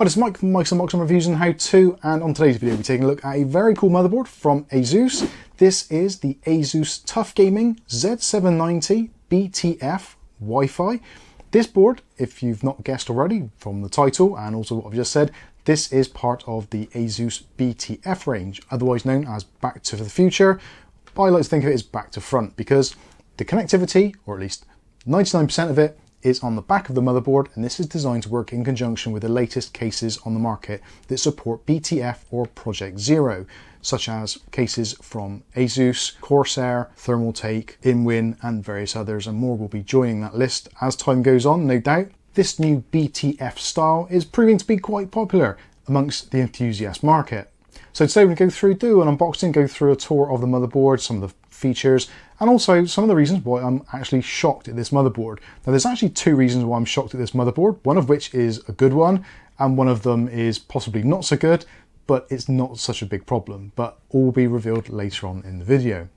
Hi, this is Mike from Mike's Unboxing Reviews and How To, and on today's video we'll be taking a look at a very cool motherboard from ASUS. This is the ASUS TUF Gaming Z790 BTF WiFi. This board, if you've not guessed already from the title and also what I've just said, this is part of the ASUS BTF range, otherwise known as Back to the Future. But I like to think of it as back to front because the connectivity, or at least 99% of it, is on the back of the motherboard, and this is designed to work in conjunction with the latest cases on the market that support BTF or Project Zero, such as cases from ASUS, Corsair, Thermaltake, Inwin, and various others, and more will be joining that list as time goes on, no doubt. This new BTF style is proving to be quite popular amongst the enthusiast market. So today we're going to do an unboxing, go through a tour of the motherboard, some of the features, and also some of the reasons why I'm actually shocked at this motherboard. Now there's actually two reasons why I'm shocked at this motherboard, one of which is a good one, and one of them is possibly not so good, but it's not such a big problem, but all will be revealed later on in the video.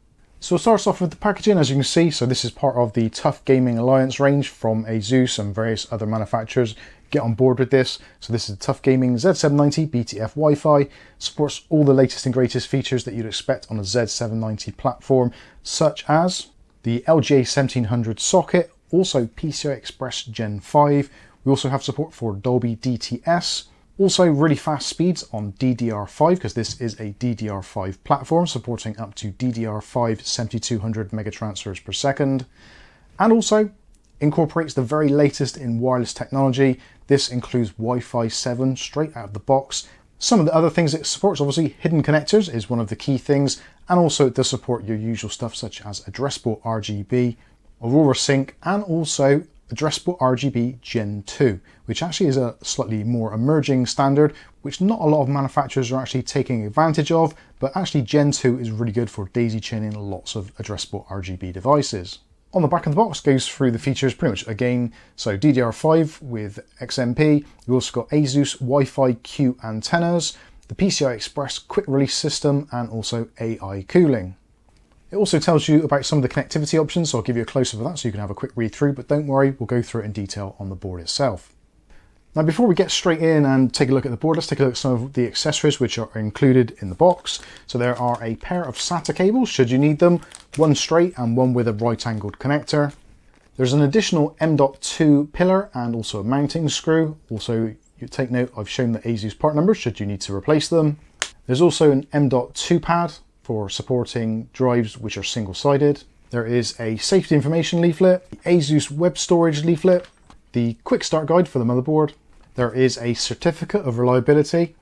So we'll start off with the packaging, as you can see. So this is part of the TUF Gaming Alliance range from ASUS and various other manufacturers. Get on board with this. So this is the TUF Gaming Z790 BTF Wi-Fi. Supports all the latest and greatest features that you'd expect on a Z790 platform, such as the LGA 1700 socket, also PCI Express Gen 5. We also have support for Dolby DTS. Also really fast speeds on DDR5, because this is a DDR5 platform supporting up to DDR5 7200 megatransfers per second. And also incorporates the very latest in wireless technology. This includes Wi-Fi 7 straight out of the box. Some of the other things it supports, obviously hidden connectors is one of the key things, and also it does support your usual stuff such as addressable RGB, Aurora Sync, and also addressable RGB Gen 2, which actually is a slightly more emerging standard, which not a lot of manufacturers are actually taking advantage of, but actually Gen 2 is really good for daisy chaining lots of addressable RGB devices. On the back of the box goes through the features pretty much again, so DDR5 with XMP, we've also got ASUS Wi-Fi Q antennas, the PCI Express quick release system, and also AI cooling. It also tells you about some of the connectivity options, so I'll give you a close-up of that so you can have a quick read through, but don't worry, we'll go through it in detail on the board itself. Now before we get straight in and take a look at the board, let's take a look at some of the accessories which are included in the box. So there are a pair of SATA cables, should you need them, one straight and one with a right-angled connector. There's an additional M.2 pillar and also a mounting screw. Also, you take note, I've shown the ASUS part numbers should you need to replace them. There's also an M.2 pad for supporting drives which are single-sided. There is a safety information leaflet, the ASUS web storage leaflet, the quick start guide for the motherboard. There is a certificate of reliability.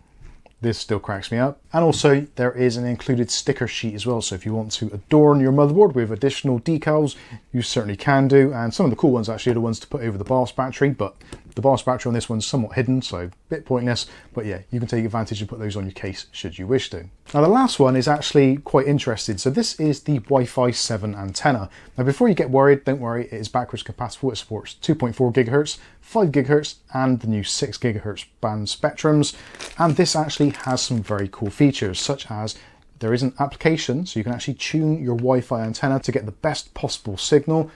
This still cracks me up. And also there is an included sticker sheet as well. So if you want to adorn your motherboard with additional decals, you certainly can do. And some of the cool ones actually are the ones to put over the BIOS battery, but the BIOS battery on this one's somewhat hidden, so a bit pointless. But yeah, you can take advantage and put those on your case should you wish to. Now the last one is actually quite interesting. So this is the Wi-Fi 7 antenna. Now before you get worried, don't worry, it is backwards compatible. It supports 2.4 gigahertz, 5 gigahertz, and the new 6 gigahertz band spectrums. And this actually has some very cool features, such as there is an application, so you can actually tune your Wi-Fi antenna to get the best possible signal.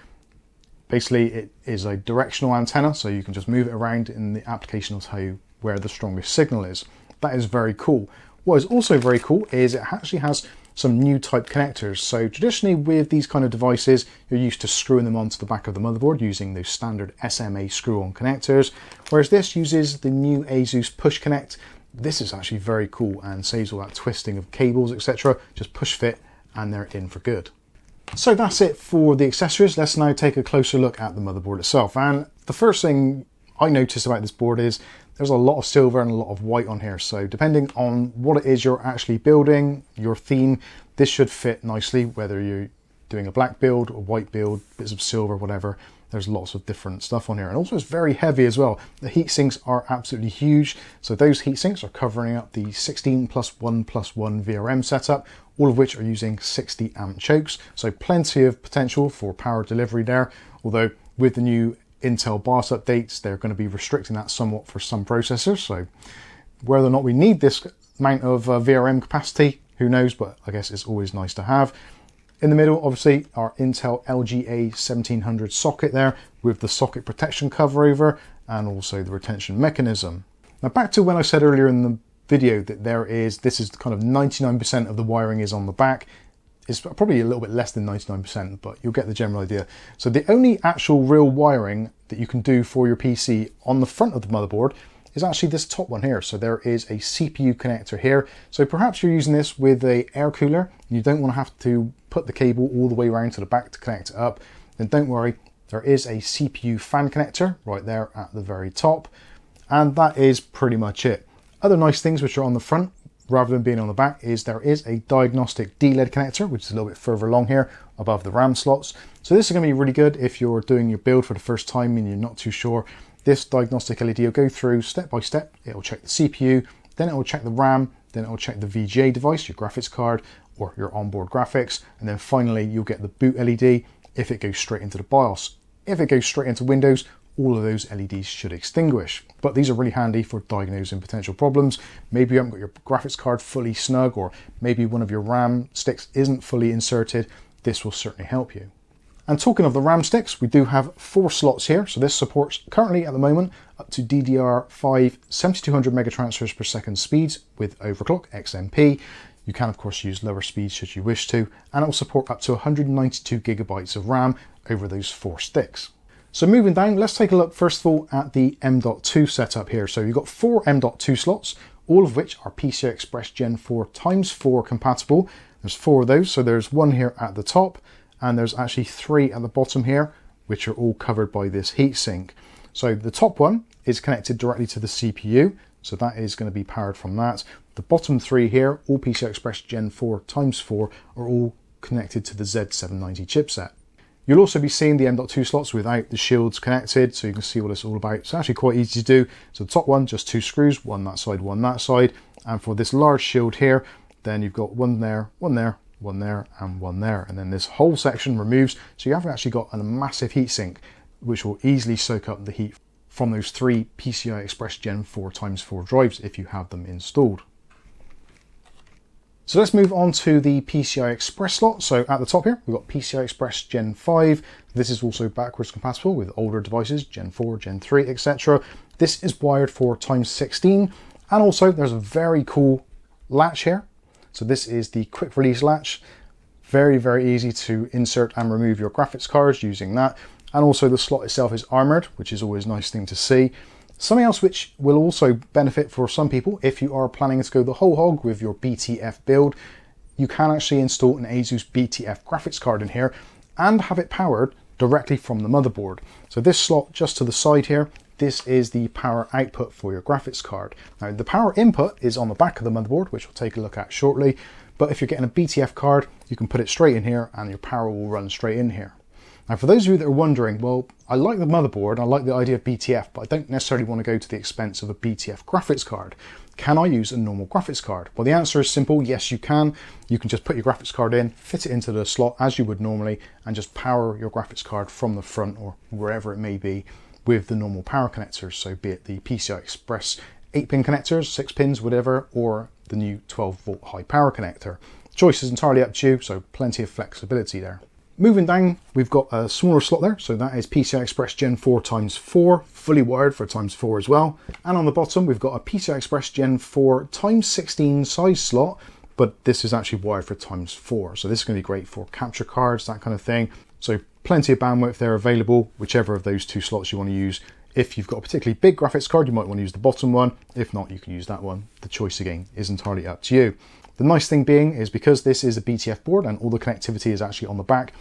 Basically, it is a directional antenna, so you can just move it around in the application will tell you where the strongest signal is. That is very cool. What is also very cool is it actually has some new type connectors. So traditionally with these kind of devices, you're used to screwing them onto the back of the motherboard using those standard SMA screw-on connectors, whereas this uses the new ASUS Push Connect. This is actually very cool and saves all that twisting of cables, etc. Just push fit and they're in for good. So that's it for the accessories. Let's now take a closer look at the motherboard itself. And the first thing I noticed about this board is there's a lot of silver and a lot of white on here. So depending on what it is you're actually building, your theme, this should fit nicely, whether you're doing a black build, a white build, bits of silver, whatever. There's lots of different stuff on here. And also it's very heavy as well. The heat sinks are absolutely huge. So those heat sinks are covering up the 16+1+1 VRM setup, all of which are using 60 amp chokes. So plenty of potential for power delivery there. Although with the new Intel BIOS updates, they're going to be restricting that somewhat for some processors. So whether or not we need this amount of VRM capacity, who knows, but I guess it's always nice to have. In the middle, obviously, our Intel LGA 1700 socket there with the socket protection cover over and also the retention mechanism. Now back to when I said earlier in the video that this is kind of 99% of the wiring is on the back. It's probably a little bit less than 99%, but you'll get the general idea. So the only actual real wiring that you can do for your PC on the front of the motherboard is actually this top one here. So there is a CPU connector here. So perhaps you're using this with a air cooler and you don't want to have to put the cable all the way around to the back to connect it up. Then don't worry, there is a CPU fan connector right there at the very top. And that is pretty much it. Other nice things which are on the front rather than being on the back is there is a diagnostic D-LED connector, which is a little bit further along here above the RAM slots. So this is going to be really good if you're doing your build for the first time and you're not too sure. This diagnostic LED will go through step by step. It will check the CPU, then it will check the RAM, then it will check the VGA device, your graphics card or your onboard graphics, and then finally you'll get the boot LED if it goes straight into the BIOS. If it goes straight into Windows, all of those LEDs should extinguish. But these are really handy for diagnosing potential problems. Maybe you haven't got your graphics card fully snug, or maybe one of your RAM sticks isn't fully inserted. This will certainly help you. And talking of the RAM sticks, we do have 4 slots here. So this supports currently at the moment up to DDR5 7200 megatransfers per second speeds with overclock XMP. You can of course use lower speeds should you wish to, and it will support up to 192 gigabytes of RAM over those 4 sticks. So moving down, let's take a look first of all at the M.2 setup here. So you've got 4 M.2 slots, all of which are PCI Express Gen 4 x4 compatible. There's 4 of those, so there's 1 here at the top, and there's actually 3 at the bottom here, which are all covered by this heatsink. So the top one is connected directly to the CPU, so that is going to be powered from that. The bottom 3 here, all PCI Express Gen 4 x4, are all connected to the Z790 chipset. You'll also be seeing the M.2 slots without the shields connected, so you can see what it's all about. It's actually quite easy to do. So the top one, just 2 screws, one that side, one that side. And for this large shield here, then you've got one there, one there, one there, and one there. And then this whole section removes, so you haven't actually got a massive heatsink, which will easily soak up the heat from those 3 PCI Express Gen 4 x4 drives if you have them installed. So let's move on to the PCI Express slot. So at the top here, we've got PCI Express Gen 5. This is also backwards compatible with older devices, Gen 4, Gen 3, etc. This is wired for x16. And also there's a very cool latch here. So this is the quick release latch. Very, very easy to insert and remove your graphics cards using that. And also the slot itself is armored, which is always a nice thing to see. Something else which will also benefit for some people, if you are planning to go the whole hog with your BTF build, you can actually install an ASUS BTF graphics card in here and have it powered directly from the motherboard. So this slot just to the side here, this is the power output for your graphics card. Now the power input is on the back of the motherboard, which we'll take a look at shortly, but if you're getting a BTF card, you can put it straight in here and your power will run straight in here. Now for those of you that are wondering, well, I like the motherboard, I like the idea of BTF, but I don't necessarily want to go to the expense of a BTF graphics card. Can I use a normal graphics card? Well, the answer is simple, yes you can. You can just put your graphics card in, fit it into the slot as you would normally, and just power your graphics card from the front or wherever it may be with the normal power connectors. So be it the PCI Express 8-pin connectors, 6 pins, whatever, or the new 12-volt high power connector. Choice is entirely up to you, so plenty of flexibility there. Moving down, we've got a smaller slot there, so that is PCI Express Gen 4 x4, fully wired for x4 as well. And on the bottom, we've got a PCI Express Gen 4 x16 size slot, but this is actually wired for x4. So this is going to be great for capture cards, that kind of thing. So plenty of bandwidth there available, whichever of those 2 slots you want to use. If you've got a particularly big graphics card, you might want to use the bottom one. If not, you can use that one. The choice again is entirely up to you. The nice thing being is because this is a BTF board and all the connectivity is actually on the back,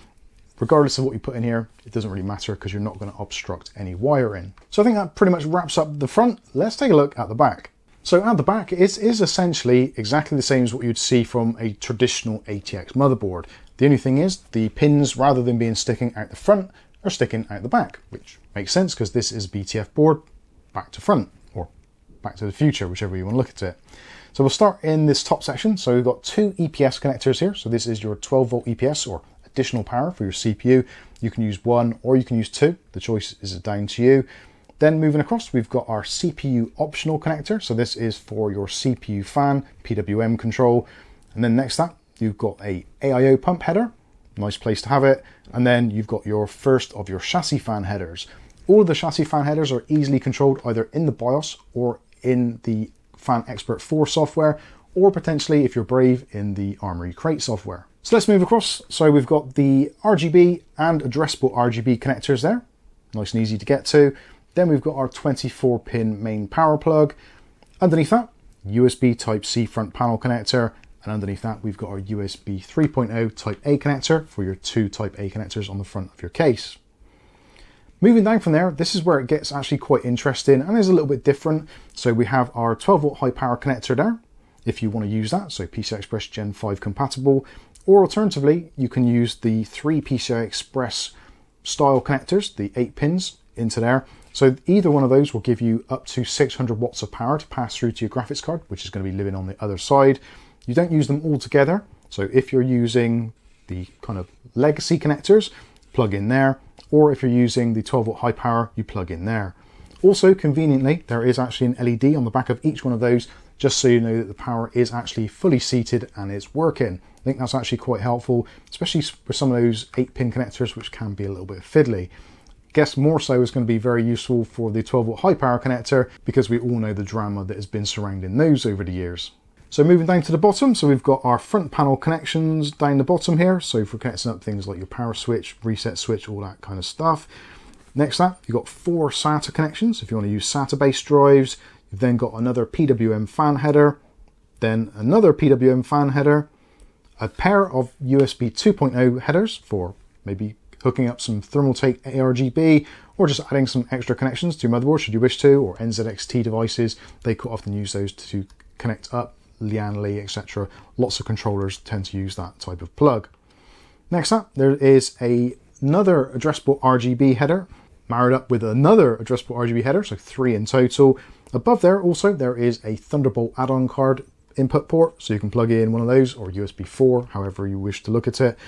regardless of what you put in here, it doesn't really matter because you're not going to obstruct any wiring. So I think that pretty much wraps up the front. Let's take a look at the back. So at the back, it is essentially exactly the same as what you'd see from a traditional ATX motherboard. The only thing is the pins, rather than being sticking out the front, are sticking out the back, which makes sense because this is a BTF board back to front, or back to the future, whichever you want to look at it. So we'll start in this top section. So we've got 2 EPS connectors here. So this is your 12-volt EPS or additional power for your CPU. You can use 1 or you can use 2. The choice is down to you. Then moving across, we've got our CPU optional connector. So this is for your CPU fan, PWM control. And then next up, you've got a AIO pump header. Nice place to have it. And then you've got your first of your chassis fan headers. All of the chassis fan headers are easily controlled either in the BIOS or in the Fan Expert 4 software, or potentially, if you're brave, in the Armoury Crate software. So let's move across. So we've got the RGB and addressable RGB connectors there. Nice and easy to get to. Then we've got our 24-pin main power plug. Underneath that, USB Type-C front panel connector. And underneath that, we've got our USB 3.0 Type A connector for your 2 Type A connectors on the front of your case. Moving down from there, this is where it gets actually quite interesting and is a little bit different. So we have our 12-volt high power connector there, if you want to use that, so PCI Express Gen 5 compatible. Or alternatively, you can use the 3 PCI Express style connectors, the 8 pins, into there. So either one of those will give you up to 600 watts of power to pass through to your graphics card, which is going to be living on the other side. You don't use them all together. So if you're using the kind of legacy connectors, plug in there. Or if you're using the 12-volt high power, you plug in there. Also, conveniently, there is actually an LED on the back of each one of those, just so you know that the power is actually fully seated and is working. I think that's actually quite helpful, especially for some of those 8-pin connectors, which can be a little bit fiddly. I guess more so is going to be very useful for the 12-volt high power connector, because we all know the drama that has been surrounding those over the years. So moving down to the bottom, so we've got our front panel connections down the bottom here. So for connecting up things like your power switch, reset switch, all that kind of stuff. Next up, you've got 4 SATA connections if you want to use SATA based drives. You've then got another PWM fan header, then another PWM fan header, a pair of USB 2.0 headers for maybe hooking up some Thermaltake ARGB, or just adding some extra connections to your motherboard should you wish to, or NZXT devices. They quite often use those to connect up Lian Li, etc. Lots of controllers tend to use that type of plug. Next up, there is another addressable RGB header married up with another addressable RGB header, so 3 in total. Above there also, there is a Thunderbolt add-on card input port, so you can plug in one of those, or USB 4, however you wish to look at it.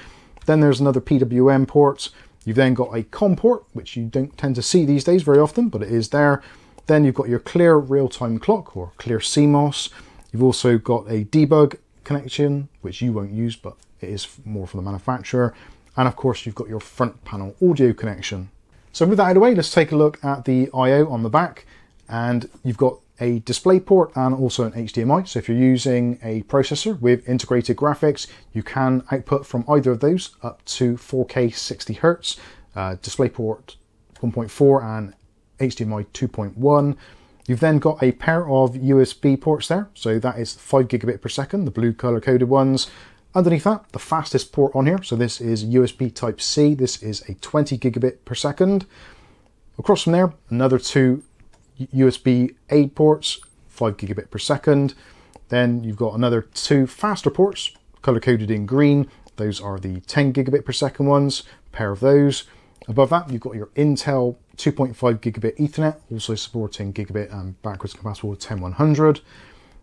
Then there's another PWM port. You've then got a COM port, which you don't tend to see these days very often, but it is there. Then you've got your clear real-time clock, or clear CMOS. You've also got a debug connection, which you won't use, but it is more for the manufacturer. And of course, you've got your front panel audio connection. So with that out of the way, let's take a look at the I/O on the back. And you've got a display port and also an HDMI. So if you're using a processor with integrated graphics, you can output from either of those up to 4K 60 Hertz, display port 1.4 and HDMI 2.1. You've then got a pair of USB ports there. So that is 5 gigabit per second, the blue color coded ones. Underneath that, the fastest port on here. So this is USB Type-C. This is a 20 gigabit per second. Across from there, another 2 USB A ports, 5 gigabit per second. Then you've got another 2 faster ports, color coded in green. Those are the 10 gigabit per second ones, a pair of those. Above that, you've got your Intel 2.5 gigabit Ethernet, also supporting gigabit and backwards compatible with 10100.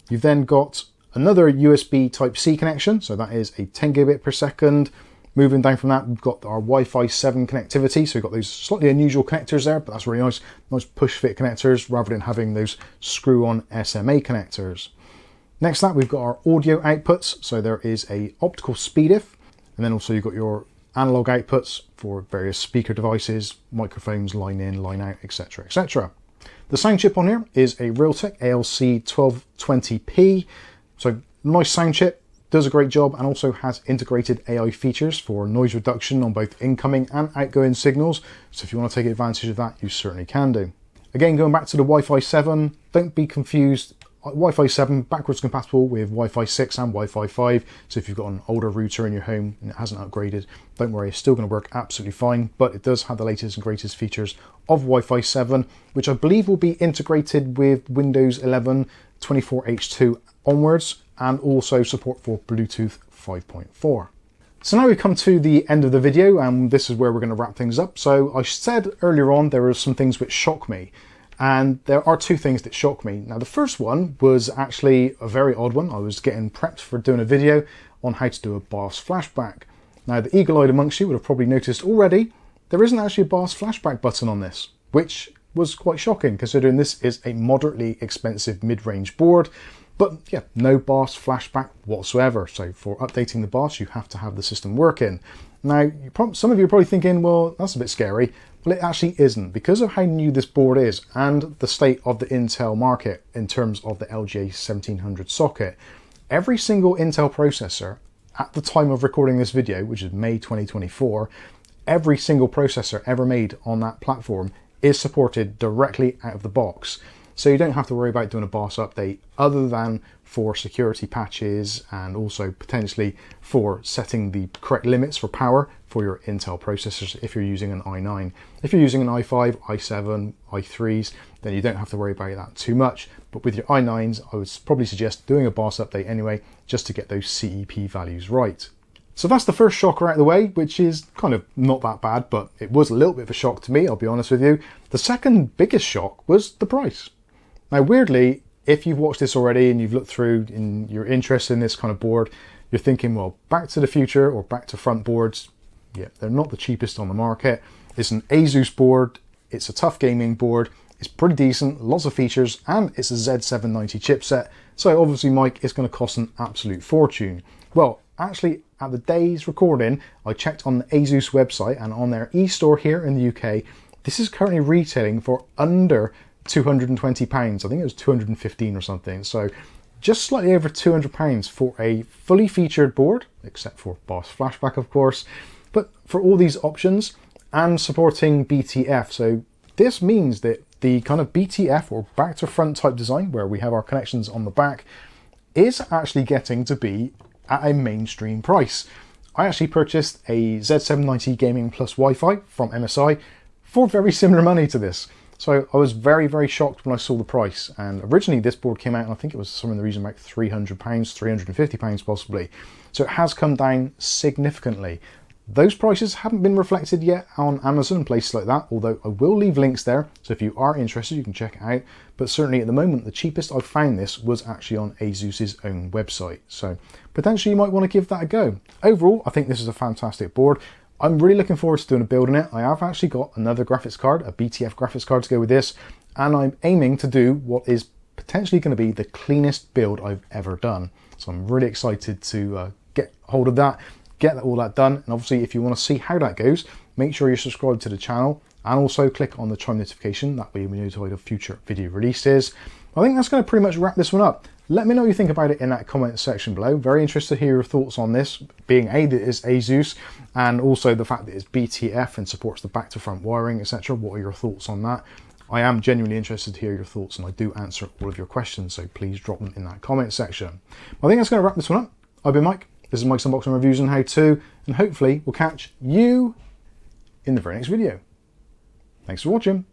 You've then got another USB Type-C connection, so that is a 10 gigabit per second. Moving down from that, we've got our Wi-Fi 7 connectivity. So we've got those slightly unusual connectors there, but that's really nice. Nice push-fit connectors rather than having those screw-on SMA connectors. Next to that, we've got our audio outputs. So there is a optical SpeedIF, and then also you've got your analog outputs for various speaker devices, microphones, line in, line out, etc., etc. The sound chip on here is a Realtek ALC 1220p. So nice sound chip, does a great job, and also has integrated AI features for noise reduction on both incoming and outgoing signals. So if you want to take advantage of that, you certainly can do. Again, going back to the Wi-Fi 7, don't be confused. Wi-Fi 7 backwards compatible with Wi-Fi 6 and Wi-Fi 5. So if you've got an older router in your home and it hasn't upgraded, don't worry, it's still going to work absolutely fine. But it does have the latest and greatest features of Wi-Fi 7, which I believe will be integrated with Windows 11 24H2 onwards, and also support for Bluetooth 5.4. So now we've come to the end of the video, and this is where we're going to wrap things up. So I said earlier on there were some things which shock me, and there are 2 things that shock me. Now the first one was actually a very odd one. I was getting prepped for doing a video on how to do a BIOS flashback. Now the eagle-eyed amongst you would have probably noticed already there isn't actually a BIOS flashback button on this, which was quite shocking considering this is a moderately expensive mid-range board. But yeah, no BIOS flashback whatsoever. So for updating the BIOS, you have to have the system working. Now, some of you are probably thinking, well, that's a bit scary, Well, it actually isn't. Because of how new this board is and the state of the Intel market in terms of the LGA 1700 socket, every single Intel processor at the time of recording this video, which is May 2024, every single processor ever made on that platform is supported directly out of the box. So you don't have to worry about doing a BIOS update other than for security patches and also potentially for setting the correct limits for power for your Intel processors if you're using an i9. If you're using an i5, i7, i3s, then you don't have to worry about that too much. But with your i9s, I would probably suggest doing a BIOS update anyway, just to get those CEP values right. So that's the first shocker out of the way, which is kind of not that bad, but it was a little bit of a shock to me, I'll be honest with you. The second biggest shock was the price. Now, weirdly, if you've watched this already and you've looked through and you're interested in this kind of board, you're thinking, well, Back to the Future or Back to Front boards, yeah, they're not the cheapest on the market. It's an ASUS board, it's a TUF gaming board, it's pretty decent, lots of features, and it's a Z790 chipset. So obviously, Mike, it's going to cost an absolute fortune. Well, actually, at the day's recording, I checked on the ASUS website and on their e-store here in the UK, this is currently retailing for under £220. I think it was 215 or something. So just slightly over £200 for a fully featured board, except for BIOS flashback, of course, but for all these options and supporting BTF. So this means that the kind of BTF or back to front type design, where we have our connections on the back, is actually getting to be at a mainstream price. I actually purchased a Z790 Gaming Plus Wi-Fi from MSI for very similar money to this. So I was very, very shocked when I saw the price. And originally this board came out, and I think it was somewhere in the region of like £300, £350 possibly. So it has come down significantly. Those prices haven't been reflected yet on Amazon and places like that, although I will leave links there. So if you are interested, you can check it out. But certainly at the moment, the cheapest I've found this was actually on ASUS's own website. So potentially you might want to give that a go. Overall, I think this is a fantastic board. I'm really looking forward to doing a build on it. I have actually got another graphics card, a BTF graphics card to go with this, and I'm aiming to do what is potentially going to be the cleanest build I've ever done. So I'm really excited to get hold of that, get all that done, and obviously if you want to see how that goes, make sure you're subscribed to the channel and also click on the chime notification, that way you'll be notified of future video releases. I think that's going to pretty much wrap this one up. Let me know what you think about it in that comment section below. Very interested to hear your thoughts on this, being A, that it's ASUS, and also the fact that it's BTF and supports the back to front wiring, etc. What are your thoughts on that? I am genuinely interested to hear your thoughts, and I do answer all of your questions, so please drop them in that comment section. I think that's going to wrap this one up. I've been Mike. This is Mike's Unboxing Reviews and How To, and hopefully we'll catch you in the very next video. Thanks for watching.